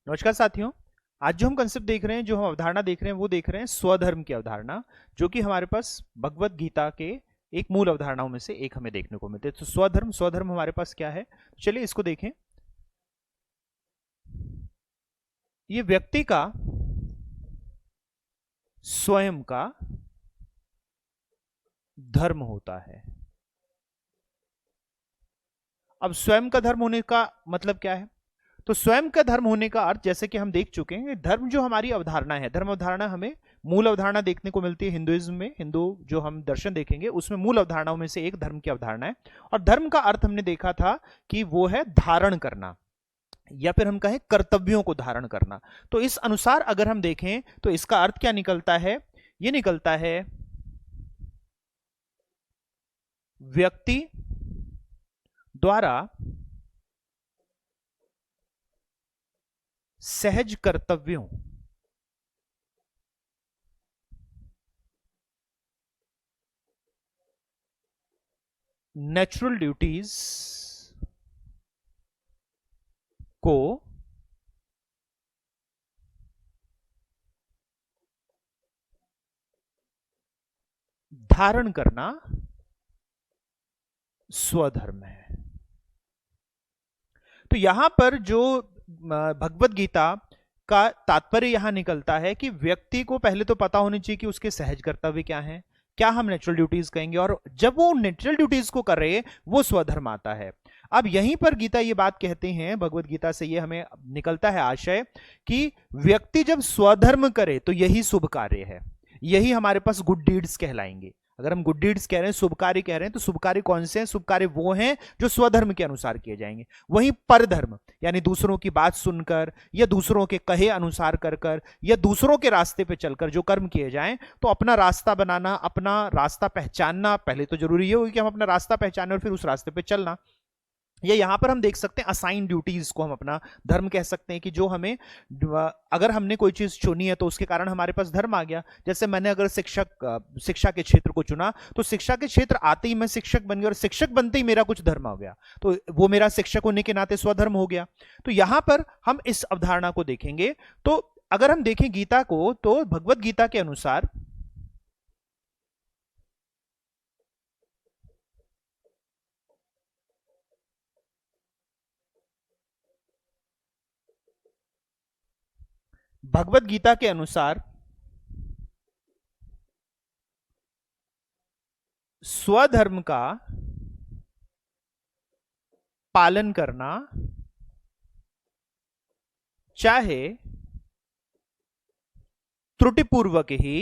नमस्कार साथियों। आज जो हम कंसेप्ट देख रहे हैं, जो हम अवधारणा देख रहे हैं, वो देख रहे हैं स्वधर्म की अवधारणा, जो कि हमारे पास भगवत गीता के एक मूल अवधारणाओं में से एक हमें देखने को मिलती है। तो स्वधर्म स्वधर्म हमारे पास क्या है, चलिए इसको देखें। ये व्यक्ति का स्वयं का धर्म होता है। अब स्वयं का धर्म होने का मतलब क्या है? तो स्वयं का धर्म होने का अर्थ, जैसे कि हम देख चुके हैं, धर्म जो हमारी अवधारणा है, धर्म अवधारणा हमें मूल अवधारणा देखने को मिलती है हिंदुइज्म में। हिंदू जो हम दर्शन देखेंगे उसमें मूल अवधारणाओं में से एक धर्म की अवधारणा है। और धर्म का अर्थ हमने देखा था कि वो है धारण करना, या फिर हम कहें कर्तव्यों को धारण करना। तो इस अनुसार अगर हम देखें तो इसका अर्थ क्या निकलता है? ये निकलता है व्यक्ति द्वारा सहज कर्तव्यों नेचुरल ड्यूटीज को धारण करना स्वधर्म है। तो यहां पर जो भगवत गीता का तात्पर्य यहां निकलता है कि व्यक्ति को पहले तो पता होनी चाहिए कि उसके सहज कर्तव्य क्या हैं, क्या हम नेचुरल ड्यूटीज कहेंगे, और जब वो नेचुरल ड्यूटीज को कर रहे हैं वो स्वधर्म आता है। अब यहीं पर गीता ये बात कहते हैं, भगवत गीता से ये हमें निकलता है आशय कि व्यक्ति जब स्वधर्म करे तो यही शुभ कार्य है, यही हमारे पास गुड डीड्स कहलाएंगे। अगर हम गुड डीड्स कह रहे हैं, शुभ कार्य कह रहे हैं, तो शुभ कार्य कौन से हैं? शुभ कार्य वो हैं जो स्वधर्म के अनुसार किए जाएंगे। वहीं परधर्म यानी दूसरों की बात सुनकर या दूसरों के कहे अनुसार कर कर या दूसरों के रास्ते पे चलकर जो कर्म किए जाएं, तो अपना रास्ता बनाना, अपना रास्ता पहचानना, पहले तो जरूरी ये होगी कि हम अपना रास्ता पहचाने और फिर उस रास्ते पे चलना। ये यहां पर हम देख सकते हैं असाइन ड्यूटीज को हम अपना धर्म कह सकते हैं, कि जो हमें, अगर हमने कोई चीज चुनी है तो उसके कारण हमारे पास धर्म आ गया। जैसे मैंने अगर शिक्षा के क्षेत्र को चुना, तो शिक्षा के क्षेत्र आते ही मैं शिक्षक बन गया, और शिक्षक बनते ही मेरा कुछ धर्म हो गया, तो वो मेरा शिक्षक होने के नाते स्वधर्म हो गया। तो यहां पर हम इस अवधारणा को देखेंगे। तो अगर हम देखें गीता को, तो भगवत गीता के अनुसार भगवत गीता के अनुसार स्वधर्म का पालन करना, चाहे त्रुटिपूर्वक ही,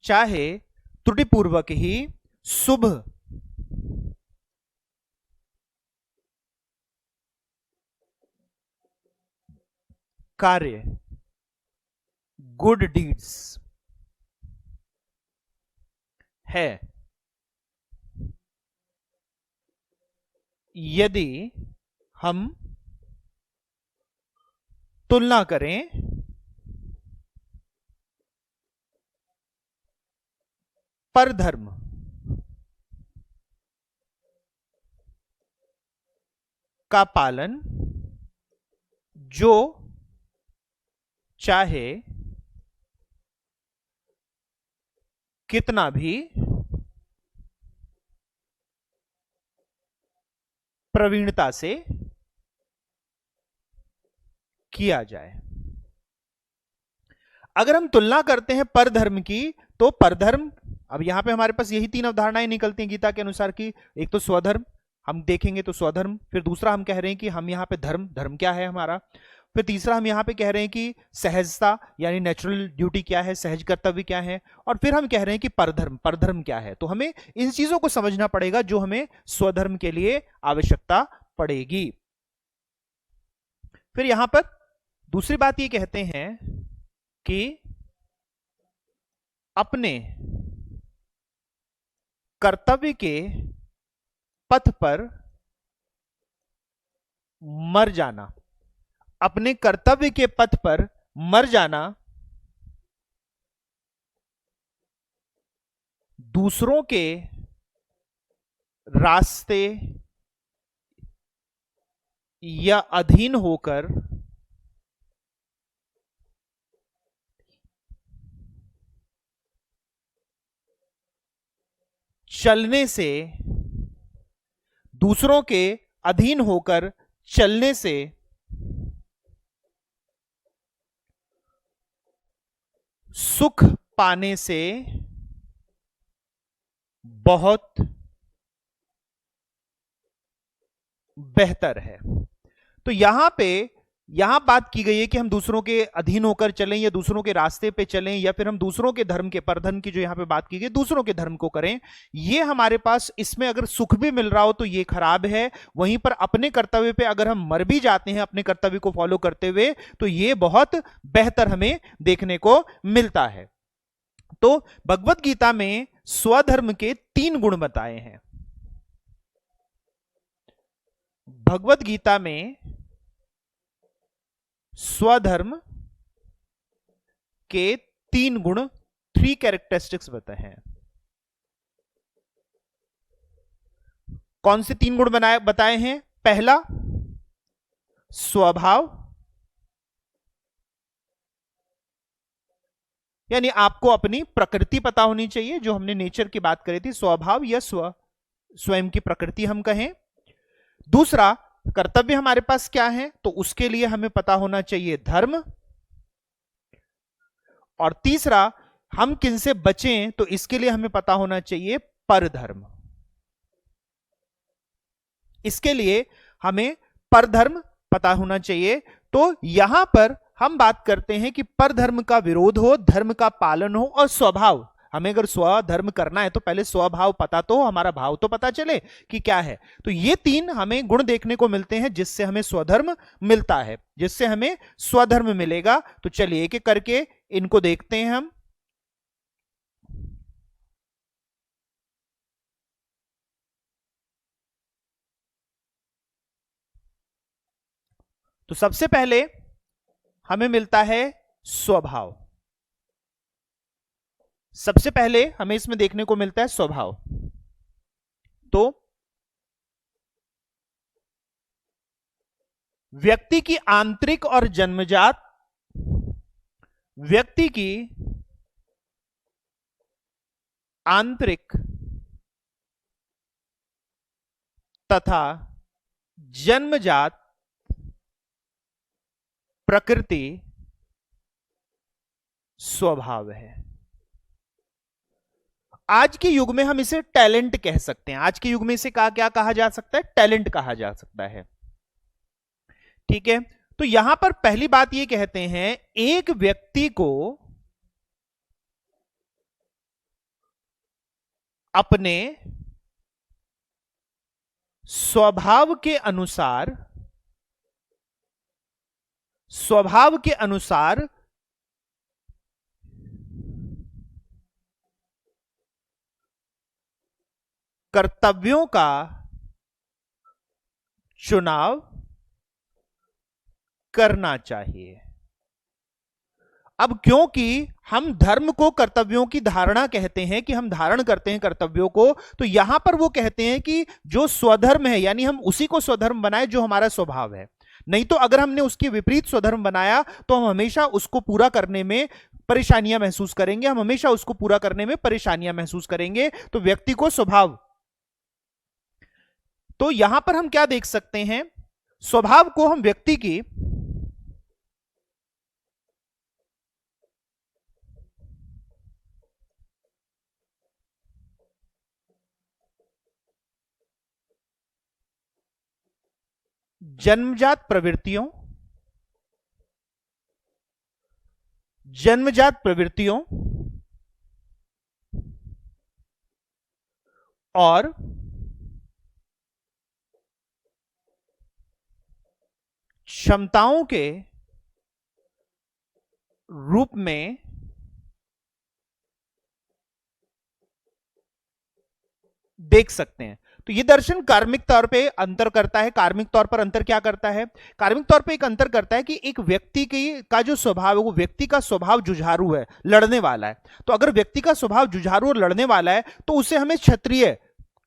चाहे त्रुटिपूर्वक ही शुभ कार्य, गुड डीड्स है। यदि हम तुलना करें परधर्म का पालन, जो चाहे कितना भी प्रवीणता से किया जाए। अगर हम तुलना करते हैं परधर्म की, तो परधर्म, अब यहां पे हमारे पास यही तीन अवधारणाएं निकलती हैं गीता के अनुसार की। एक तो स्वधर्म हम देखेंगे, तो स्वधर्म, फिर दूसरा हम कह रहे हैं कि हम यहां पे धर्म, धर्म क्या है हमारा, फिर तीसरा हम यहां पे कह रहे हैं कि सहजता यानी नेचुरल ड्यूटी क्या है, सहज कर्तव्य क्या है, और फिर हम कह रहे हैं कि परधर्म, परधर्म क्या है। तो हमें इन चीजों को समझना पड़ेगा जो हमें स्वधर्म के लिए आवश्यकता पड़ेगी। फिर यहां पर दूसरी बात ये कहते हैं कि अपने कर्तव्य के पथ पर मर जाना, अपने कर्तव्य के पथ पर मर जाना दूसरों के रास्ते या अधीन होकर चलने से, दूसरों के अधीन होकर चलने से सुख पाने से बहुत बेहतर है। तो यहां बात की गई है कि हम दूसरों के अधीन होकर चलें या दूसरों के रास्ते पे चलें, या फिर हम दूसरों के धर्म के, परधर्म की जो यहां पे बात की गई, दूसरों के धर्म को करें। ये हमारे पास इसमें अगर सुख भी मिल रहा हो तो ये खराब है, वहीं पर अपने कर्तव्य पे अगर हम मर भी जाते हैं अपने कर्तव्य को फॉलो करते हुए, तो ये बहुत बेहतर हमें देखने को मिलता है। तो भगवत गीता में स्वधर्म के 3 गुण बताए हैं। भगवत गीता में स्वधर्म के 3 गुण, 3 कैरेक्टरिस्टिक्स बताए हैं। कौन से 3 गुण बताए हैं? पहला, स्वभाव, यानी आपको अपनी प्रकृति पता होनी चाहिए, जो हमने नेचर की बात करी थी, स्वभाव या स्वयं की प्रकृति हम कहें। दूसरा, कर्तव्य हमारे पास क्या है, तो उसके लिए हमें पता होना चाहिए धर्म। और तीसरा, हम किनसे बचें, तो इसके लिए हमें पता होना चाहिए परधर्म। इसके लिए हमें परधर्म पता होना चाहिए। तो यहां पर हम बात करते हैं कि परधर्म का विरोध हो, धर्म का पालन हो, और स्वभाव, हमें अगर स्वधर्म करना है तो पहले स्वभाव पता तो, हमारा भाव तो पता चले कि क्या है। तो ये 3 हमें गुण देखने को मिलते हैं जिससे हमें स्वधर्म मिलता है, जिससे हमें स्वधर्म मिलेगा। तो चलिए एक एक करके इनको देखते हैं हम। तो सबसे पहले हमें मिलता है स्वभाव। सबसे पहले हमें इसमें देखने को मिलता है स्वभाव। तो व्यक्ति की आंतरिक और जन्मजात, व्यक्ति की आंतरिक तथा जन्मजात प्रकृति स्वभाव है। आज के युग में हम इसे टैलेंट कह सकते हैं। आज के युग में इसे क्या कहा जा सकता है? टैलेंट कहा जा सकता है। ठीक है, तो यहां पर पहली बात ये कहते हैं, एक व्यक्ति को अपने स्वभाव के अनुसार कर्तव्यों का चुनाव करना चाहिए। अब क्योंकि हम धर्म को कर्तव्यों की धारणा कहते हैं, कि हम धारण करते हैं कर्तव्यों को, तो यहां पर वो कहते हैं कि जो स्वधर्म है, यानी हम उसी को स्वधर्म बनाए जो हमारा स्वभाव है। नहीं तो अगर हमने उसकी विपरीत स्वधर्म बनाया तो हम हमेशा उसको पूरा करने में परेशानियां महसूस करेंगे, हम हमेशा उसको पूरा करने में परेशानियां महसूस करेंगे। तो व्यक्ति को स्वभाव, तो यहां पर हम क्या देख सकते हैं, स्वभाव को हम व्यक्ति की जन्मजात प्रवृत्तियों और क्षमताओं के रूप में देख सकते हैं। तो ये दर्शन कार्मिक तौर पे अंतर करता है। कार्मिक तौर पर अंतर क्या करता है? कार्मिक तौर पे एक अंतर करता है कि एक व्यक्ति का जो स्वभाव है, वो व्यक्ति का स्वभाव जुझारू है, लड़ने वाला है। तो अगर व्यक्ति का स्वभाव जुझारू और लड़ने वाला है तो उसे हमें क्षत्रिय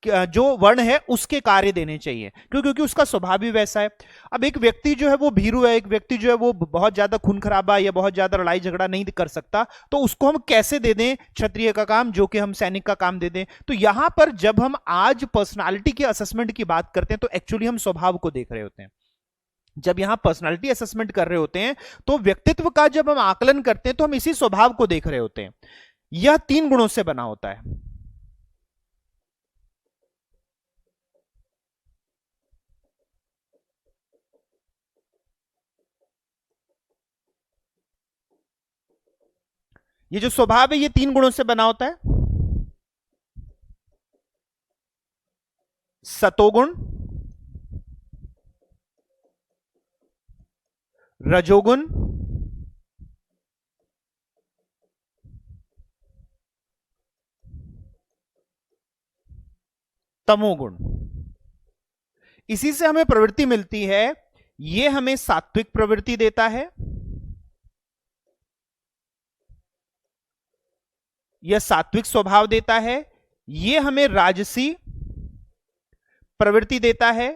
जो वर्ण है उसके कार्य देने चाहिए, क्योंकि उसका स्वभाव भी वैसा है। अब एक व्यक्ति जो है वो भीरू है, एक व्यक्ति जो है वो बहुत ज्यादा खून खराबा या बहुत ज्यादा लड़ाई झगड़ा नहीं कर सकता, तो उसको हम कैसे दे दें क्षत्रिय का काम जो कि हम सैनिक का काम दे दें। तो यहां पर जब हम आज पर्सनालिटी के असेसमेंट की बात करते हैं तो एक्चुअली हम स्वभाव को देख रहे होते हैं। जब यहां पर्सनालिटी असेसमेंट कर रहे होते हैं तो व्यक्तित्व का जब हम आकलन करते हैं तो हम इसी स्वभाव को देख रहे होते हैं। यह 3 गुणों से बना होता है। ये जो स्वभाव है ये 3 गुणों से बना होता है। सतोगुण, रजोगुण, तमोगुण। इसी से हमें प्रवृत्ति मिलती है। ये हमें सात्विक प्रवृत्ति देता है, यह सात्विक स्वभाव देता है। ये हमें राजसी प्रवृत्ति देता है,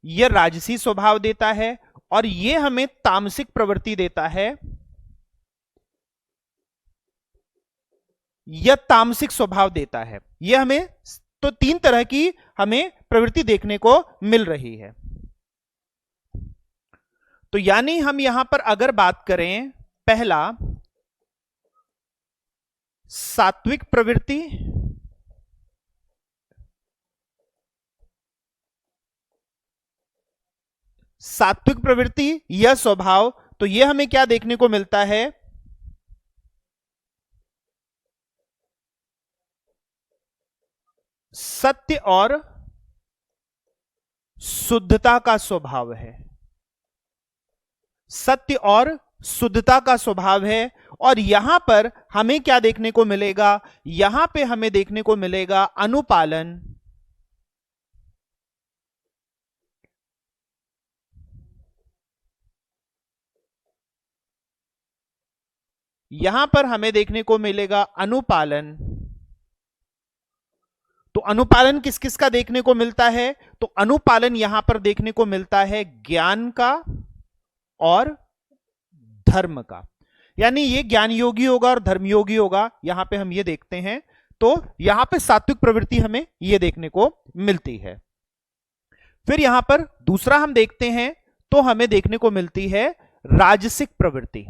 यह राजसी स्वभाव देता है। और ये हमें तामसिक प्रवृत्ति देता है, यह तामसिक स्वभाव देता है। यह हमें तो 3 तरह की हमें प्रवृत्ति देखने को मिल रही है। तो यानी हम यहां पर अगर बात करें, पहला सात्विक प्रवृत्ति, सात्विक प्रवृत्ति यह स्वभाव, तो यह हमें क्या देखने को मिलता है, सत्य और शुद्धता का स्वभाव है। सत्य और शुद्धता का स्वभाव है। और यहां पर हमें क्या देखने को मिलेगा, यहां पे हमें देखने को मिलेगा अनुपालन, यहां पर हमें देखने को मिलेगा अनुपालन। तो अनुपालन किस किस का देखने को मिलता है, तो अनुपालन यहां पर देखने को मिलता है ज्ञान का और धर्म का। यानी ये ज्ञान योगी होगा और धर्म योगी होगा, यहां पे हम ये देखते हैं। तो यहां पे सात्विक प्रवृत्ति हमें ये देखने को मिलती है। फिर यहां पर दूसरा हम देखते हैं तो हमें देखने को मिलती है राजसिक प्रवृत्ति।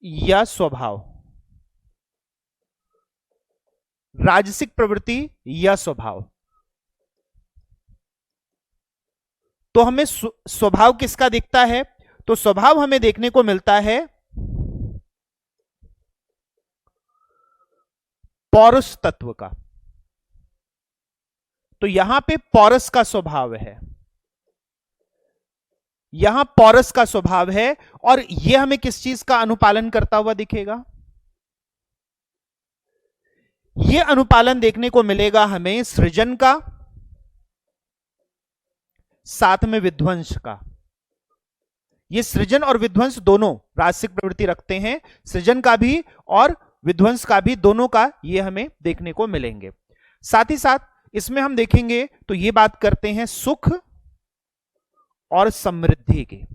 या स्वभाव, राजसिक प्रवृत्ति या स्वभाव। तो हमें स्वभाव किसका दिखता है, तो स्वभाव हमें देखने को मिलता है पौरुष तत्व का। तो यहां पे पौरस का स्वभाव है, यहां पौरस का स्वभाव है। और यह हमें किस चीज का अनुपालन करता हुआ दिखेगा, यह अनुपालन देखने को मिलेगा हमें सृजन का, साथ में विध्वंस का। ये सृजन और विध्वंस दोनों राजसिक प्रवृत्ति रखते हैं, सृजन का भी और विध्वंस का भी, दोनों का ये हमें देखने को मिलेंगे। साथ ही साथ इसमें हम देखेंगे तो ये बात करते हैं सुख और समृद्धि की।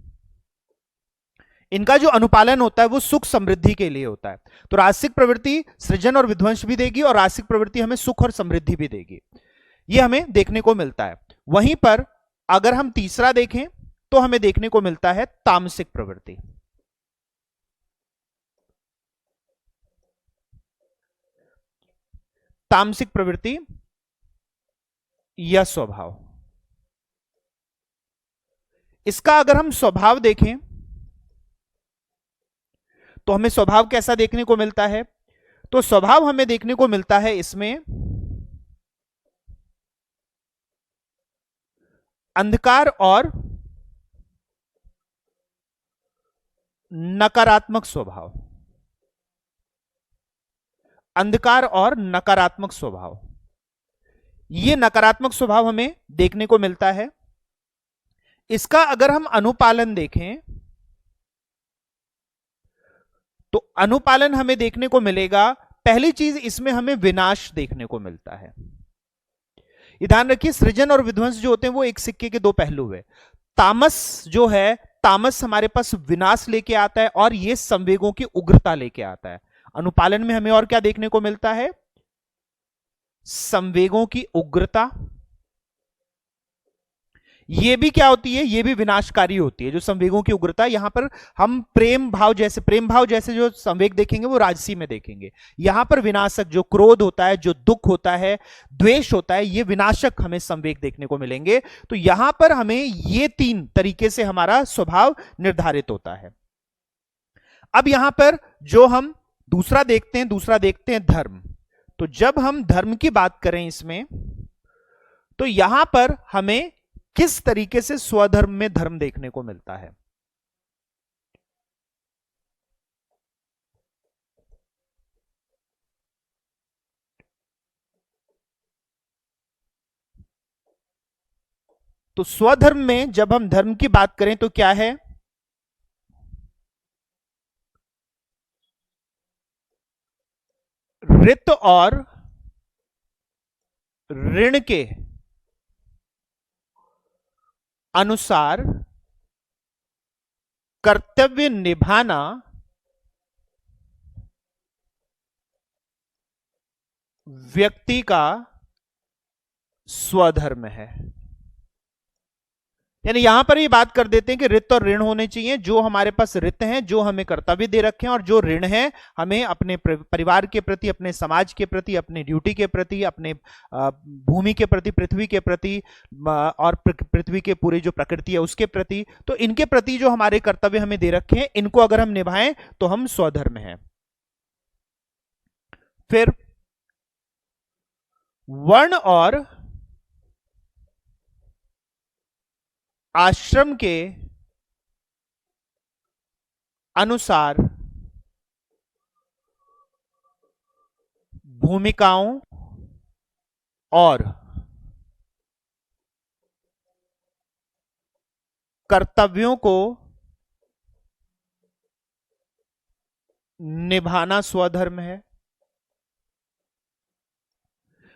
इनका जो अनुपालन होता है वो सुख समृद्धि के लिए होता है। तो राजसिक प्रवृत्ति सृजन और विध्वंस भी देगी और राजसिक प्रवृत्ति हमें सुख और समृद्धि भी देगी, ये हमें देखने को मिलता है। वहीं पर अगर हम तीसरा देखें तो हमें देखने को मिलता है तामसिक प्रवृत्ति। तामसिक प्रवृत्ति या स्वभाव। इसका अगर हम स्वभाव देखें तो हमें स्वभाव कैसा देखने को मिलता है, तो स्वभाव हमें देखने को मिलता है इसमें अंधकार और नकारात्मक स्वभाव। अंधकार और नकारात्मक स्वभाव, यह नकारात्मक स्वभाव हमें देखने को मिलता है। इसका अगर हम अनुपालन देखें तो अनुपालन हमें देखने को मिलेगा, पहली चीज इसमें हमें विनाश देखने को मिलता है। ये ध्यान रखिए, सृजन और विध्वंस जो होते हैं वो एक सिक्के के दो पहलू है। तामस जो है, तामस हमारे पास विनाश लेके आता है और ये संवेगों की उग्रता लेके आता है। अनुपालन में हमें और क्या देखने को मिलता है? संवेगों की उग्रता। ये भी क्या होती है? ये भी विनाशकारी होती है, जो संवेगों की उग्रता। यहां पर हम प्रेम भाव जैसे जो संवेग देखेंगे वो राजसी में देखेंगे। यहां पर विनाशक जो क्रोध होता है, जो दुख होता है, द्वेष होता है, ये विनाशक हमें संवेग देखने को मिलेंगे। तो यहां पर हमें ये तीन तरीके से हमारा स्वभाव निर्धारित होता है। अब यहां पर जो हम दूसरा देखते हैं धर्म। तो जब हम धर्म की बात करें इसमें, तो यहां पर हमें किस तरीके से स्वधर्म में धर्म देखने को मिलता है? तो स्वधर्म में जब हम धर्म की बात करें तो क्या है? रित और ऋण के अनुसार कर्तव्य निभाना व्यक्ति का स्वधर्म है। यानी यहां पर ये बात कर देते हैं कि रित और ऋण होने चाहिए। जो हमारे पास रित हैं, जो हमें कर्तव्य दे रखे हैं, और जो ऋण है हमें अपने परिवार के प्रति, अपने समाज के प्रति, अपने ड्यूटी के प्रति, अपने भूमि के प्रति, पृथ्वी के प्रति, और पृथ्वी के पूरी जो प्रकृति है उसके प्रति, तो इनके प्रति जो हमारे कर्तव्य हमें दे रखे हैं, इनको अगर हम निभाएं तो हम स्वधर्म हैं। फिर वर्ण और आश्रम के अनुसार भूमिकाओं और कर्तव्यों को निभाना स्वधर्म है।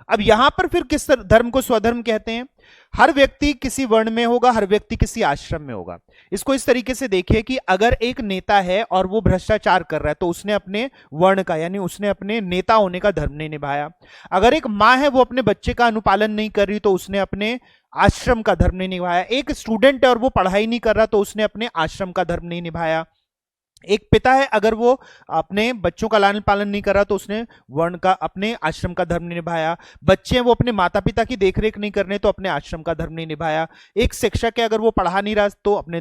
अब यहां पर फिर किस धर्म को स्वधर्म कहते हैं? हर व्यक्ति किसी वर्ण में होगा, हर व्यक्ति किसी आश्रम में होगा। इसको इस तरीके से देखिए कि अगर एक नेता है और वो भ्रष्टाचार कर रहा है तो उसने अपने वर्ण का, यानी उसने अपने नेता होने का धर्म नहीं निभाया। अगर एक माँ है वो अपने बच्चे का अनुपालन नहीं कर रही तो उसने अपने आश्रम का धर्म नहीं निभाया। एक स्टूडेंट है और वो पढ़ाई नहीं कर रहा तो उसने अपने आश्रम का धर्म नहीं निभाया। एक पिता है, अगर वो अपने बच्चों का लालन पालन नहीं कर रहा तो उसने वर्ण का, अपने आश्रम का धर्म नहीं निभाया। बच्चे हैं, वो अपने माता पिता की देखरेख नहीं कर रहे तो अपने आश्रम का धर्म नहीं निभाया। एक शिक्षक है, अगर वो पढ़ा नहीं रहा तो अपने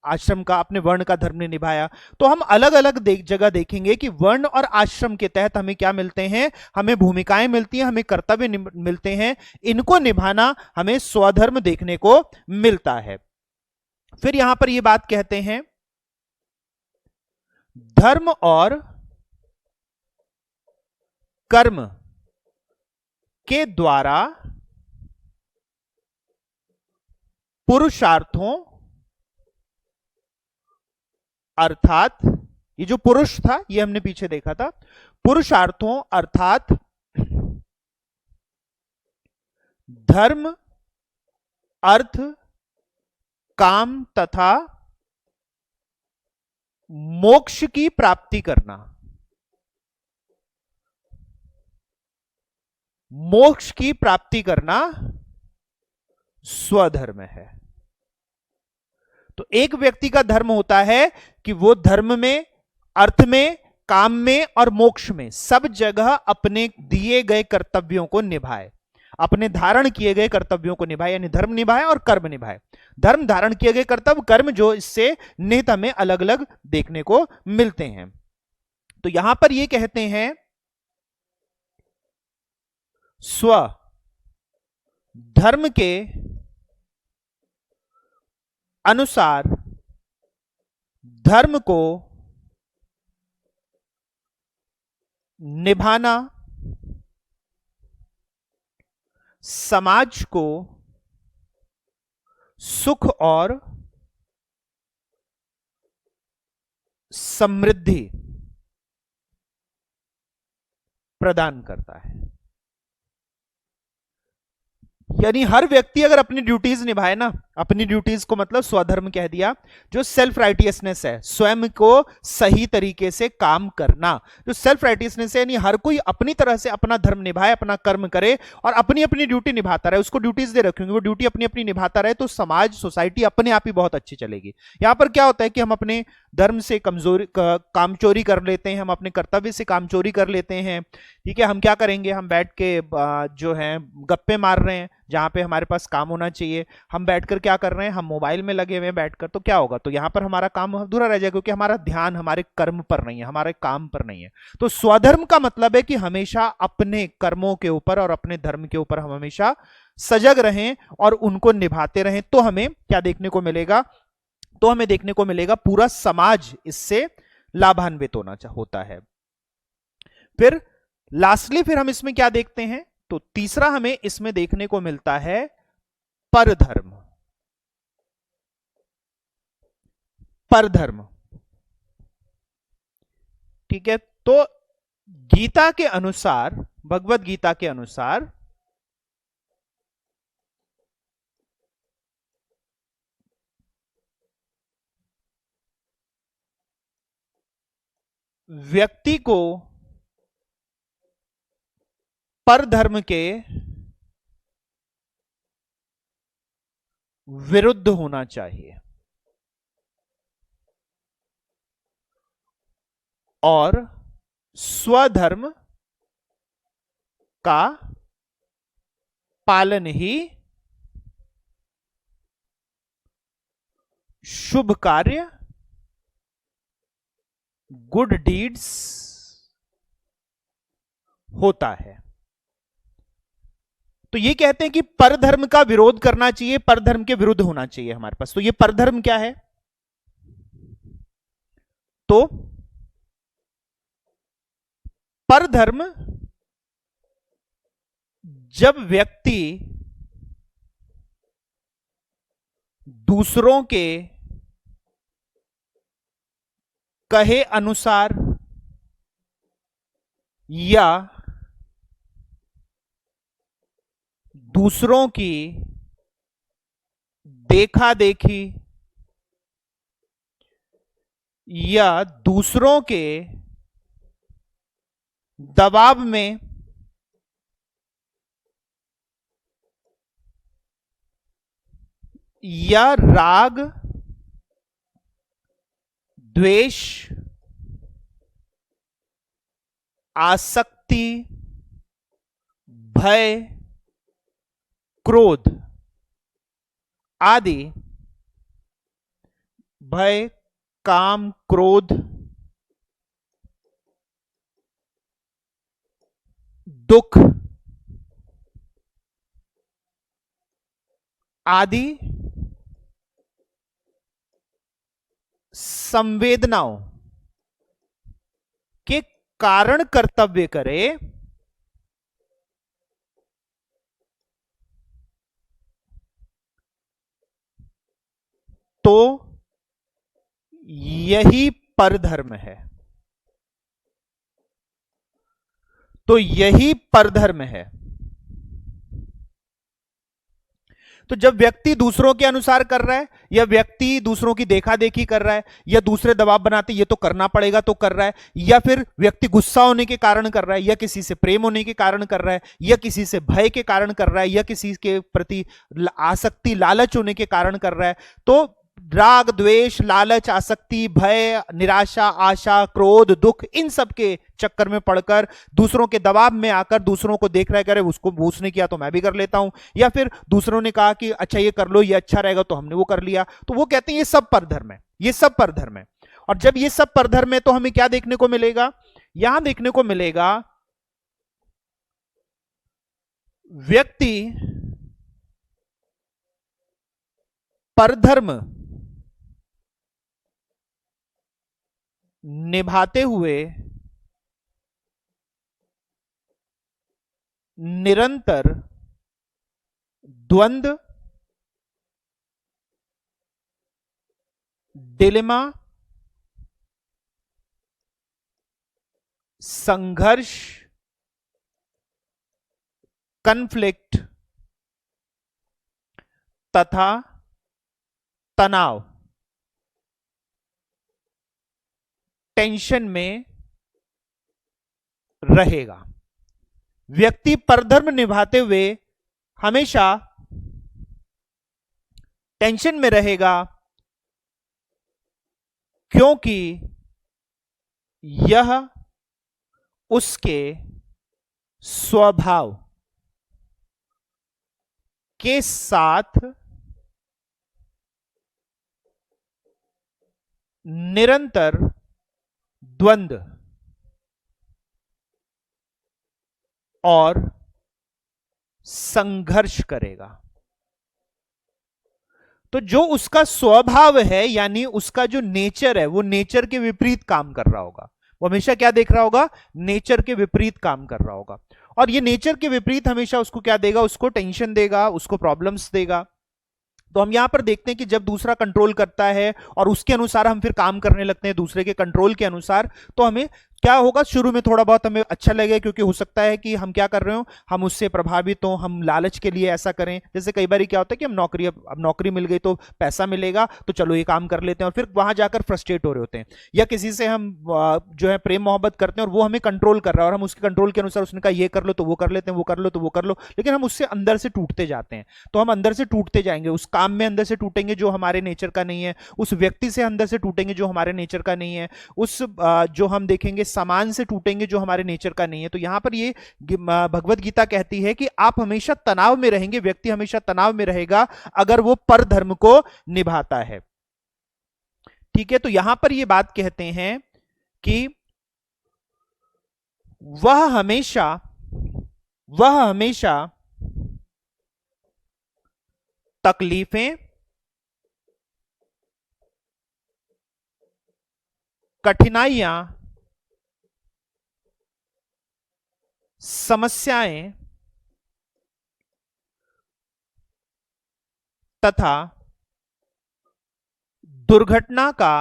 आश्रम का, अपने वर्ण का धर्म नहीं निभाया। तो हम अलग अलग जगह देखेंगे कि वर्ण और आश्रम के तहत हमें क्या मिलते हैं? हमें भूमिकाएं मिलती हैं, हमें कर्तव्य मिलते हैं। इनको निभाना हमें स्वधर्म देखने को मिलता है। फिर यहां पर यह बात कहते हैं, धर्म और कर्म के द्वारा पुरुषार्थों, अर्थात ये जो पुरुष था ये हमने पीछे देखा था, पुरुषार्थों अर्थात धर्म, अर्थ, काम तथा मोक्ष की प्राप्ति करना, मोक्ष की प्राप्ति करना स्वधर्म है। तो एक व्यक्ति का धर्म होता है कि वो धर्म में, अर्थ में, काम में और मोक्ष में सब जगह अपने दिए गए कर्तव्यों को निभाए, अपने धारण किए गए कर्तव्यों को निभाए, यानी धर्म निभाए और कर्म निभाए। धर्म धारण किए गए कर्तव्य, कर्म जो इससे निहित हमें अलग अलग देखने को मिलते हैं। तो यहां पर ये कहते हैं, स्व धर्म के अनुसार धर्म को निभाना समाज को सुख और समृद्धि प्रदान करता है। यानी हर व्यक्ति अगर अपनी ड्यूटीज निभाए ना, अपनी ड्यूटीज को मतलब स्वधर्म कह दिया, जो सेल्फ राइटियसनेस है, स्वयं को सही तरीके से काम करना, जो सेल्फ राइटियसनेस है, यानी हर कोई अपनी तरह से अपना धर्म निभाए, अपना कर्म करे और अपनी अपनी ड्यूटी निभाता रहे, उसको ड्यूटीज दे रखेंगे, वो ड्यूटी अपनी अपनी निभाता रहे, तो समाज सोसाइटी अपने आप ही बहुत अच्छी चलेगी। यहां पर क्या होता है कि हम अपने धर्म से कमजोरी काम चोरी कर लेते हैं, हम अपने कर्तव्य से काम चोरी कर लेते हैं। ठीक है, हम क्या करेंगे, हम बैठ के जो है गप्पे मार रहे हैं जहां पे हमारे पास काम होना चाहिए, हम बैठकर क्या कर रहे हैं, हम मोबाइल में लगे हुए हैं बैठकर, तो क्या होगा, तो यहां पर हमारा काम अधूरा रह जाएगा, क्योंकि हमारा ध्यान हमारे कर्म पर नहीं है, हमारे काम पर नहीं है। तो स्वधर्म का मतलब है कि हमेशा अपने कर्मों के ऊपर और अपने धर्म के ऊपर हम हमेशा सजग रहें और उनको निभाते रहें। तो हमें क्या देखने को मिलेगा, तो हमें देखने को मिलेगा पूरा समाज इससे लाभान्वित होता है। फिर लास्टली फिर हम इसमें क्या देखते हैं, तो तीसरा हमें इसमें देखने को मिलता है परधर्म। परधर्म, ठीक है, तो गीता के अनुसार, भगवत गीता के अनुसार व्यक्ति को परधर्म के विरुद्ध होना चाहिए और स्वधर्म का पालन ही शुभ कार्य, गुड डीड्स होता है। तो ये कहते हैं कि परधर्म का विरोध करना चाहिए, परधर्म के विरुद्ध होना चाहिए हमारे पास। तो ये परधर्म क्या है, तो परधर्म जब व्यक्ति दूसरों के कहे अनुसार या दूसरों की देखा देखी या दूसरों के दबाव में या राग द्वेष आसक्ति भय क्रोध आदि, भय काम क्रोध दुख आदि संवेदनाओं के कारण कर्तव्य करे, तो यही परधर्म है। तो यही परधर्म है। तो जब व्यक्ति दूसरों के अनुसार कर रहा है, या व्यक्ति दूसरों की देखा देखी कर रहा है, या दूसरे दबाव बनाते ये तो करना पड़ेगा तो कर रहा है, या फिर व्यक्ति गुस्सा होने के कारण कर रहा है, या किसी से प्रेम होने के कारण कर रहा है, या किसी से भय के कारण कर रहा है, या किसी के प्रति आसक्ति लालच होने के कारण कर रहा है, तो राग द्वेष लालच आसक्ति भय निराशा आशा क्रोध दुख, इन सब के चक्कर में पड़कर दूसरों के दबाव में आकर दूसरों को देख रहा है, उसको उसने किया तो मैं भी कर लेता हूं, या फिर दूसरों ने कहा कि अच्छा ये कर लो ये अच्छा रहेगा तो हमने वो कर लिया, तो वो कहते हैं ये सब परधर्म है, ये सब परधर्म है। और जब ये सब परधर्म है तो हमें क्या देखने को मिलेगा, यहां देखने को मिलेगा व्यक्ति परधर्म निभाते हुए निरंतर द्वंद्व डिलेमा संघर्ष कन्फ्लिक्ट तथा तनाव, टेंशन में रहेगा। व्यक्ति परधर्म निभाते हुए हमेशा टेंशन में रहेगा, क्योंकि यह उसके स्वभाव के साथ निरंतर द्वंद्व और संघर्ष करेगा। तो जो उसका स्वभाव है, यानी उसका जो नेचर है, वो नेचर के विपरीत काम कर रहा होगा। वो हमेशा क्या देख रहा होगा? नेचर के विपरीत काम कर रहा होगा। और ये नेचर के विपरीत हमेशा उसको क्या देगा? उसको टेंशन देगा, उसको प्रॉब्लम्स देगा। तो हम यहां पर देखते हैं कि जब दूसरा कंट्रोल करता है और उसके अनुसार हम फिर काम करने लगते हैं, दूसरे के कंट्रोल के अनुसार, तो हमें क्या होगा? शुरू में थोड़ा बहुत हमें अच्छा लगेगा, क्योंकि हो सकता है कि हम क्या कर रहे हो, हम उससे प्रभावित हो, हम लालच के लिए ऐसा करें। जैसे कई बार क्या होता है कि हम नौकरी, अब नौकरी मिल गई तो पैसा मिलेगा, तो चलो ये काम कर लेते हैं, और फिर वहां जाकर फ्रस्ट्रेट हो रहे होते हैं। या किसी से हम जो है प्रेम मोहब्बत करते हैं और वो हमें कंट्रोल कर रहा है, और हम उसके कंट्रोल के अनुसार, उसने कहा ये कर लो तो वो कर लेते हैं, वो कर लो तो वो कर लो, लेकिन हम उससे अंदर से टूटते जाते हैं। तो हम अंदर से टूटते जाएंगे, उस काम में अंदर से टूटेंगे जो हमारे नेचर का नहीं है, उस व्यक्ति से अंदर से टूटेंगे जो हमारे नेचर का नहीं है, उस जो हम देखेंगे सामान से टूटेंगे जो हमारे नेचर का नहीं है। तो यहां पर ये भगवत गीता कहती है कि आप हमेशा तनाव में रहेंगे, व्यक्ति हमेशा तनाव में रहेगा अगर वो परधर्म को निभाता है। ठीक है, तो यहां पर ये बात कहते हैं कि वह हमेशा तकलीफें, कठिनाइयां, समस्याएं तथा दुर्घटना का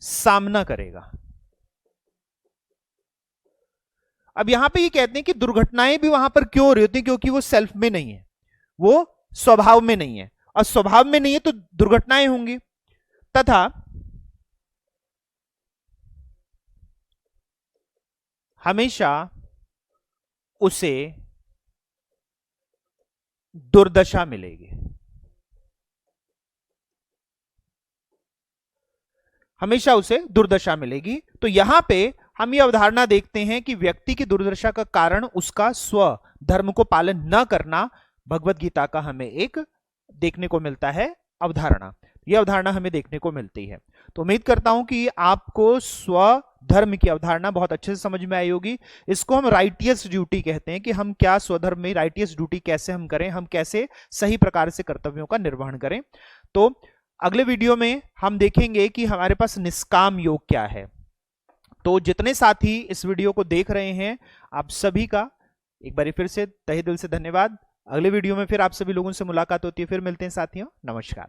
सामना करेगा। अब यहां पे ये कहते हैं कि दुर्घटनाएं भी वहां पर क्यों हो रही होती हैं? क्योंकि वो सेल्फ में नहीं है, वो स्वभाव में नहीं है, और स्वभाव में नहीं है तो दुर्घटनाएं होंगी। तथा हमेशा उसे दुर्दशा मिलेगी, हमेशा उसे दुर्दशा मिलेगी। तो यहां पे हम ये अवधारणा देखते हैं कि व्यक्ति की दुर्दशा का कारण उसका स्व धर्म को पालन न करना भगवत गीता का हमें एक देखने को मिलता है अवधारणा। यह अवधारणा हमें देखने को मिलती है। तो उम्मीद करता हूं कि आपको स्व धर्म की अवधारणा बहुत अच्छे से समझ में आई होगी। इसको हम राइटियस ड्यूटी कहते हैं कि हम क्या स्वधर्म में राइटियस ड्यूटी कैसे हम करें, हम कैसे सही प्रकार से कर्तव्यों का निर्वहन करें। तो अगले वीडियो में हम देखेंगे कि हमारे पास निष्काम योग क्या है। तो जितने साथी इस वीडियो को देख रहे हैं, आप सभी का एक बार फिर से तहे दिल से धन्यवाद। अगले वीडियो में फिर आप सभी लोगों से मुलाकात होती है। फिर मिलते हैं साथियों, नमस्कार।